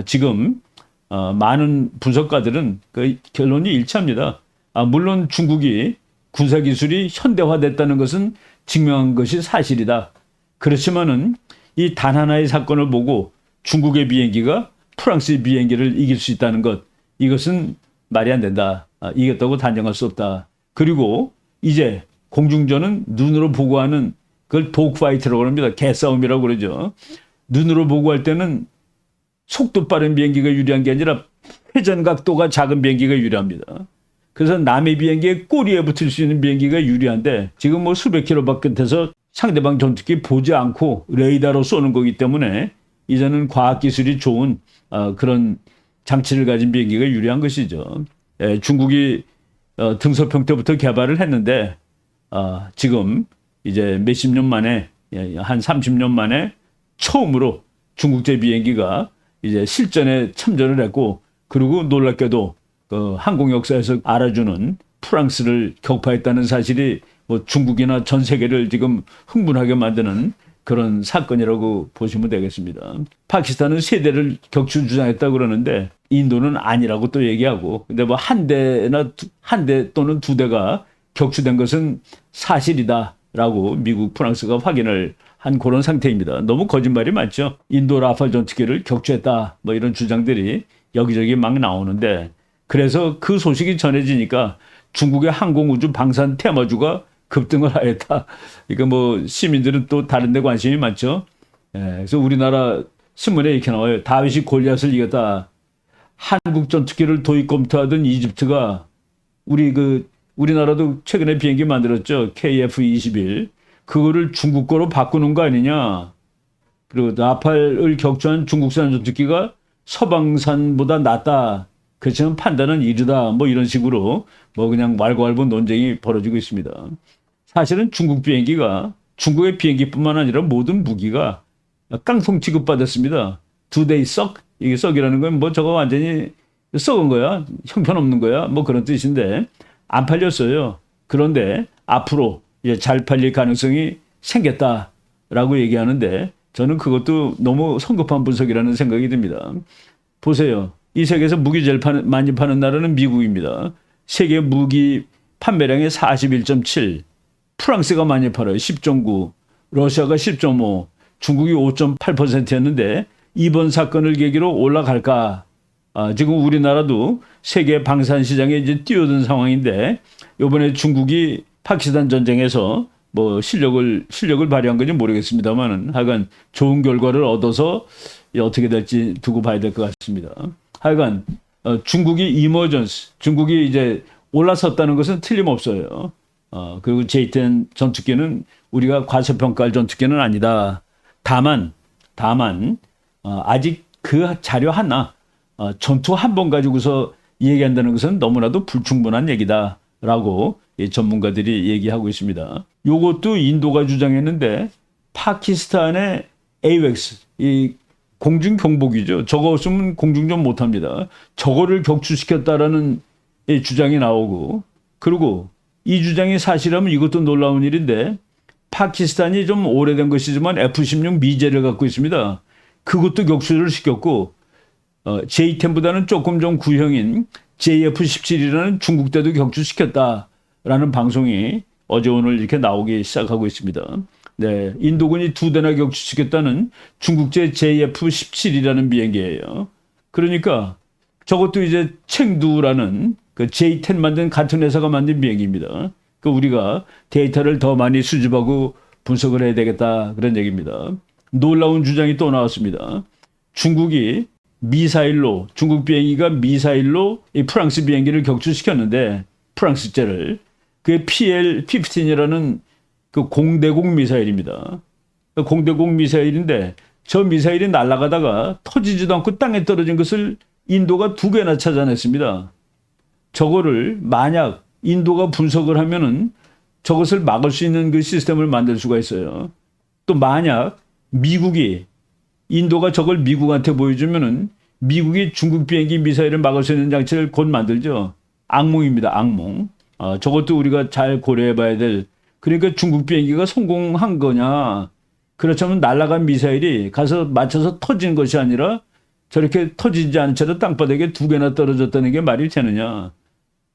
지금 많은 분석가들은 그 결론이 일치합니다. 물론 중국이 군사기술이 현대화됐다는 것은 증명한 것이 사실이다. 그렇지만은 이 단 하나의 사건을 보고 중국의 비행기가 프랑스의 비행기를 이길 수 있다는 것, 이것은 말이 안 된다. 이겼다고 단정할 수 없다. 그리고 이제 공중전은 눈으로 보고 하는 그걸 독파이트라고 합니다. 개싸움이라고 그러죠. 눈으로 보고 할 때는 속도 빠른 비행기가 유리한 게 아니라 회전 각도가 작은 비행기가 유리합니다. 그래서 남의 비행기에 꼬리에 붙을 수 있는 비행기가 유리한데 지금 뭐 수백 킬로 밖에서 상대방 전투기 보지 않고 레이더로 쏘는 거기 때문에 이제는 과학기술이 좋은 그런 장치를 가진 비행기가 유리한 것이죠. 중국이 등소평 때부터 개발을 했는데 지금 이제 몇십 년 만에 한 30년 만에 처음으로 중국제 비행기가 이제 실전에 참전을 했고 그리고 놀랍게도 항공 역사에서 알아주는 프랑스를 격파했다는 사실이 뭐 중국이나 전 세계를 지금 흥분하게 만드는 그런 사건이라고 보시면 되겠습니다. 파키스탄은 세 대를 격추 주장했다고 그러는데 인도는 아니라고 또 얘기하고 근데 뭐 한 대 또는 두 대가 격추된 것은 사실이다라고 미국, 프랑스가 확인을 한 그런 상태입니다. 너무 거짓말이 많죠. 인도 라팔 전투기를 격추했다 뭐 이런 주장들이 여기저기 막 나오는데 그래서 그 소식이 전해지니까 중국의 항공우주 방산 테마주가 급등을 하였다. 그러니까 뭐 시민들은 또 다른 데 관심이 많죠. 그래서 우리나라 신문에 이렇게 나와요. 다윗이 골리앗을 이겼다. 한국 전투기를 도입 검토하던 이집트가 우리나라도 최근에 비행기 만들었죠. KF-21. 그거를 중국 거로 바꾸는 거 아니냐. 그리고 라팔을 격추한 중국산 전투기가 서방산보다 낫다. 그렇지만 판단은 이르다. 뭐 이런 식으로 뭐 그냥 왈가왈부 논쟁이 벌어지고 있습니다. 사실은 중국 비행기가 중국의 비행기뿐만 아니라 모든 무기가 깡통 취급받았습니다. 두 대의 썩. 이게 썩이라는 건 뭐 저거 완전히 썩은 거야. 형편없는 거야. 뭐 그런 뜻인데 안 팔렸어요. 그런데 앞으로 이제 잘 팔릴 가능성이 생겼다라고 얘기하는데 저는 그것도 너무 성급한 분석이라는 생각이 듭니다. 보세요. 이 세계에서 무기 제일 많이 파는 나라는 미국입니다. 세계 무기 판매량의 41.7. 프랑스가 많이 팔아요. 10.9. 러시아가 10.5. 중국이 5.8%였는데 이번 사건을 계기로 올라갈까? 지금 우리나라도 세계 방산 시장에 이제 뛰어든 상황인데 이번에 중국이 파키스탄 전쟁에서 뭐 실력을 발휘한 건지 모르겠습니다만은 하여간 좋은 결과를 얻어서 어떻게 될지 두고 봐야 될 것 같습니다. 하여간 중국이 이머전스, 중국이 이제 올라섰다는 것은 틀림없어요. 그리고 J-10 전투기는 우리가 과소평가할 전투기는 아니다. 다만 아직 그 자료 하나 전투 한 번 가지고서 얘기한다는 것은 너무나도 불충분한 얘기다라고 전문가들이 얘기하고 있습니다. 이것도 인도가 주장했는데 파키스탄의 AWACS, 이 공중 경보기죠. 저거 없으면 공중전 못합니다. 저거를 격추시켰다라는 주장이 나오고, 그리고 이 주장이 사실이라면 이것도 놀라운 일인데 파키스탄이 좀 오래된 것이지만 F-16 미제를 갖고 있습니다. 그것도 격추를 시켰고 J-10보다는 조금 좀 구형인 JF-17이라는 중국대도 격추시켰다라는 방송이 어제 오늘 이렇게 나오기 시작하고 있습니다. 네, 인도군이 2대나 격추시켰다는 중국제 JF-17이라는 비행기예요. 그러니까 저것도 이제 챙두라는 그 J-10 만든 같은 회사가 만든 비행기입니다. 그 우리가 데이터를 더 많이 수집하고 분석을 해야 되겠다 그런 얘기입니다. 놀라운 주장이 또 나왔습니다. 중국이 미사일로, 중국 비행기가 미사일로 이 프랑스 비행기를 격추시켰는데 프랑스제를, 그게 PL-15이라는 그 공대공 미사일입니다. 공대공 미사일인데 저 미사일이 날아가다가 터지지도 않고 땅에 떨어진 것을 인도가 2개나 찾아냈습니다. 저거를 만약 인도가 분석을 하면은 저것을 막을 수 있는 그 시스템을 만들 수가 있어요. 또 만약 미국이, 인도가 저걸 미국한테 보여주면은 미국이 중국 비행기 미사일을 막을 수 있는 장치를 곧 만들죠. 악몽입니다. 악몽. 저것도 우리가 잘 고려해 봐야 될, 그러니까 중국 비행기가 성공한 거냐, 그렇다면 날아간 미사일이 가서 맞춰서 터진 것이 아니라 저렇게 터지지 않은 채로 땅바닥에 2개나 떨어졌다는 게 말이 되느냐,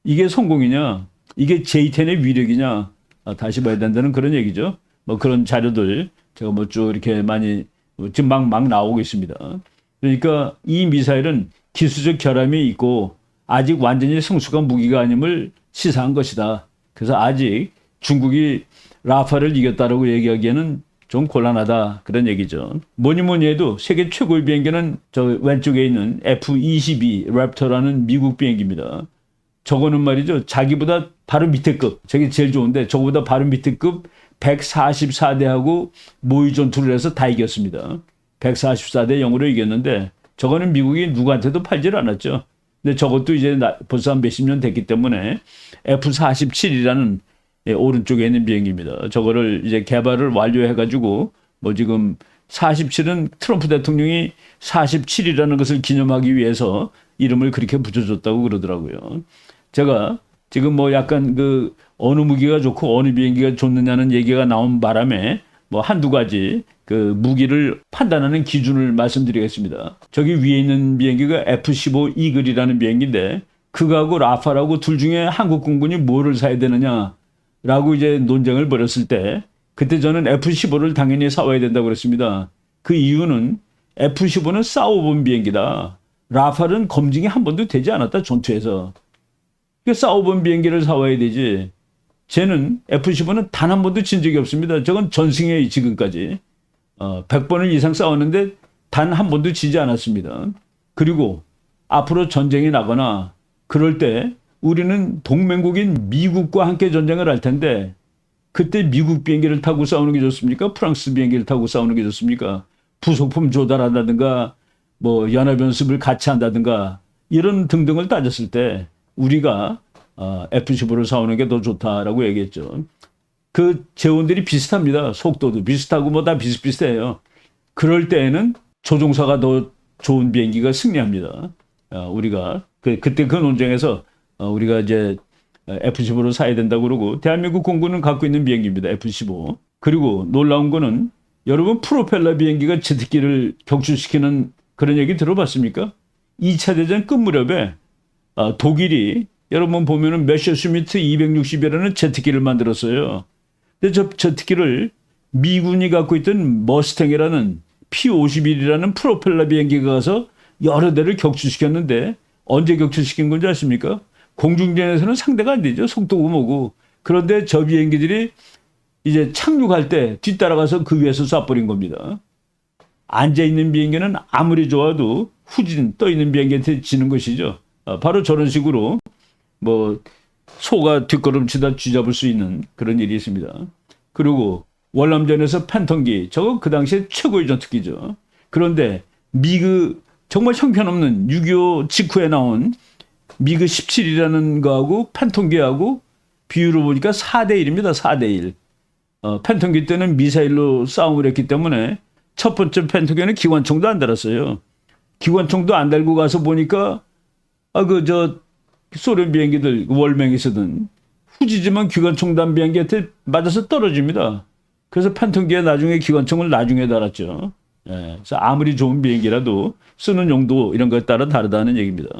이게 성공이냐, 이게 J-10의 위력이냐, 다시 봐야 된다는 그런 얘기죠. 뭐 그런 자료들 제가 뭐 쭉 이렇게 많이 지금 막 나오고 있습니다. 그러니까 이 미사일은 기술적 결함이 있고 아직 완전히 성숙한 무기가 아님을 시사한 것이다. 그래서 아직 중국이 라파를 이겼다라고 얘기하기에는 좀 곤란하다 그런 얘기죠. 뭐니 해도 세계 최고의 비행기는 저 왼쪽에 있는 F-22 랩터라는 미국 비행기입니다. 저거는 말이죠, 자기보다 바로 밑에 급, 저게 제일 좋은데 저거보다 바로 밑에 급 144대하고 모의 전투를 해서 다 이겼습니다. 144대 0으로 이겼는데 저거는 미국이 누구한테도 팔질 않았죠. 근데 저것도 이제 벌써 한 몇십 년 됐기 때문에 F-47이라는 오른쪽에 있는 비행기입니다. 저거를 이제 개발을 완료해가지고 뭐 지금 47은 트럼프 대통령이 47이라는 것을 기념하기 위해서 이름을 그렇게 붙여줬다고 그러더라고요. 제가 지금 뭐 약간 그 어느 무기가 좋고 어느 비행기가 좋느냐는 얘기가 나온 바람에 뭐 한두 가지 그 무기를 판단하는 기준을 말씀드리겠습니다. 저기 위에 있는 비행기가 F-15 이글이라는 비행기인데 그거하고 라파라고 둘 중에 한국 공군이 뭐를 사야 되느냐라고 이제 논쟁을 벌였을 때 그때 저는 F-15를 당연히 사와야 된다고 그랬습니다. 그 이유는 F-15는 싸워본 비행기다. 라파는 검증이 한 번도 되지 않았다, 전투에서. 싸워본 비행기를 사와야 되지. 쟤는 F-15는 단 한 번도 진 적이 없습니다. 저건 전승이에요, 지금까지. 100번을 이상 싸웠는데 단 한 번도 지지 않았습니다. 그리고 앞으로 전쟁이 나거나 그럴 때 우리는 동맹국인 미국과 함께 전쟁을 할 텐데 그때 미국 비행기를 타고 싸우는 게 좋습니까? 프랑스 비행기를 타고 싸우는 게 좋습니까? 부속품 조달한다든가 뭐 연합연습을 같이 한다든가 이런 등등을 따졌을 때 우리가 F-15를 사오는 게 더 좋다라고 얘기했죠. 그 재원들이 비슷합니다. 속도도 비슷하고 뭐 다 비슷비슷해요. 그럴 때에는 조종사가 더 좋은 비행기가 승리합니다. 우리가 그때 그 논쟁에서 우리가 이제 F-15를 사야 된다고 그러고 대한민국 공군은 갖고 있는 비행기입니다. F-15. 그리고 놀라운 거는 여러분 프로펠러 비행기가 제트기를 격추시키는 그런 얘기 들어봤습니까? 2차 대전 끝 무렵에 독일이 여러분 보면은 메셔스미트 260이라는 제트기를 만들었어요. 근데 저 제트기를 미군이 갖고 있던 머스탱이라는 P-51이라는 프로펠러 비행기가 가서 여러 대를 격추시켰는데 언제 격추시킨 건지 아십니까? 공중전에서는 상대가 안 되죠. 속도고 뭐고. 그런데 저 비행기들이 이제 착륙할 때 뒤따라가서 그 위에서 쏴버린 겁니다. 앉아있는 비행기는 아무리 좋아도 후진 떠있는 비행기한테 지는 것이죠. 바로 저런 식으로 뭐 소가 뒷걸음치다 쥐잡을 수 있는 그런 일이 있습니다. 그리고 월남전에서 팬텀기, 저거 그 당시에 최고의 전투기죠. 그런데 미그 정말 형편없는 6.25 직후에 나온 미그 17이라는 거하고 팬텀기하고 비율을 보니까 4대1입니다. 4대1. 팬텀기 때는 미사일로 싸움을 했기 때문에 첫 번째 팬텀기는 기관총도 안 달았어요. 기관총도 안 달고 가서 보니까 소련 비행기들 월맹이 쓰던 후지지만 기관총 비행기한테 맞아서 떨어집니다. 그래서 팬텀기에 나중에 기관총을 나중에 달았죠. 그래서 아무리 좋은 비행기라도 쓰는 용도 이런 것에 따라 다르다는 얘기입니다.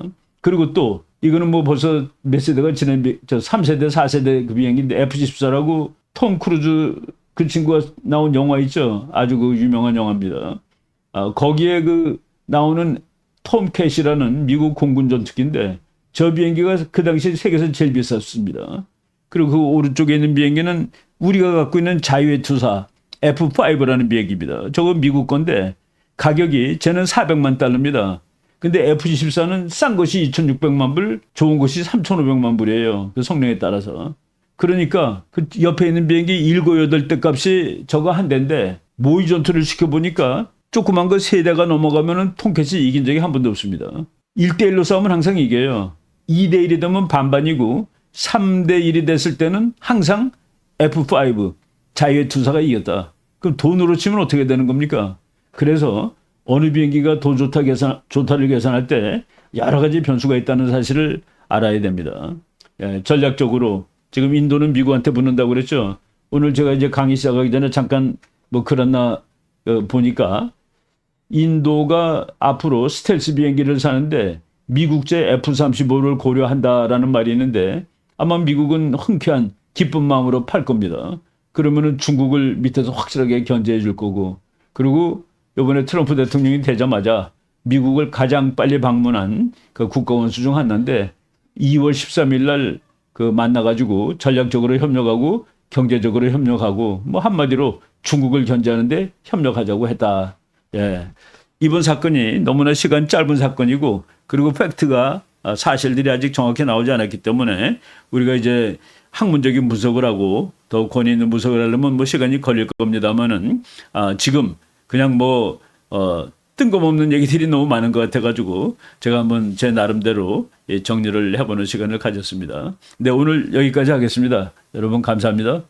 그리고 또 이거는 뭐 벌써 몇 세대가 지난 3세대, 4세대 그 비행기인데 F-14라고 톰 크루즈 그 친구가 나온 영화 있죠. 아주 그 유명한 영화입니다. 거기에 그 나오는 톰 캣이라는 미국 공군 전투기인데 저 비행기가 그 당시 세계에서 제일 비쌌습니다. 그리고 그 오른쪽에 있는 비행기는 우리가 갖고 있는 자유의 투사 F5라는 비행기입니다. 저거 미국 건데 가격이 쟤는 400만 달러입니다. 근데 F-14는 싼 것이 2,600만 불, 좋은 것이 3,500만 불이에요. 그 성능에 따라서. 그러니까 그 옆에 있는 비행기 7, 8대 값이 저거 한 대인데 모의 전투를 시켜보니까 조그만 거 3대가 넘어가면은 통캣이 이긴 적이 한 번도 없습니다. 1대1로 싸우면 항상 이겨요. 2대1이 되면 반반이고 3대1이 됐을 때는 항상 F5 자유의 투사가 이겼다. 그럼 돈으로 치면 어떻게 되는 겁니까? 그래서 어느 비행기가 더 좋다를 계산할 때 여러 가지 변수가 있다는 사실을 알아야 됩니다. 전략적으로 지금 인도는 미국한테 붙는다고 그랬죠. 오늘 제가 이제 강의 시작하기 전에 잠깐 뭐 그랬나 보니까 인도가 앞으로 스텔스 비행기를 사는데 미국제 F-35를 고려한다라는 말이 있는데 아마 미국은 흔쾌한 기쁜 마음으로 팔 겁니다. 그러면은 중국을 밑에서 확실하게 견제해 줄 거고, 그리고 이번에 트럼프 대통령이 되자마자 미국을 가장 빨리 방문한 그 국가원수 중 하나인데 2월 13일 날 그 만나가지고 전략적으로 협력하고 경제적으로 협력하고 뭐 한마디로 중국을 견제하는데 협력하자고 했다. 이번 사건이 너무나 시간 짧은 사건이고 그리고 팩트가 사실들이 아직 정확히 나오지 않았기 때문에 우리가 이제 학문적인 분석을 하고 더 권위 있는 분석을 하려면 뭐 시간이 걸릴 겁니다만은 지금 그냥 뭐 뜬금없는 얘기들이 너무 많은 것 같아가지고 제가 한번 제 나름대로 정리를 해보는 시간을 가졌습니다. 네, 오늘 여기까지 하겠습니다. 여러분 감사합니다.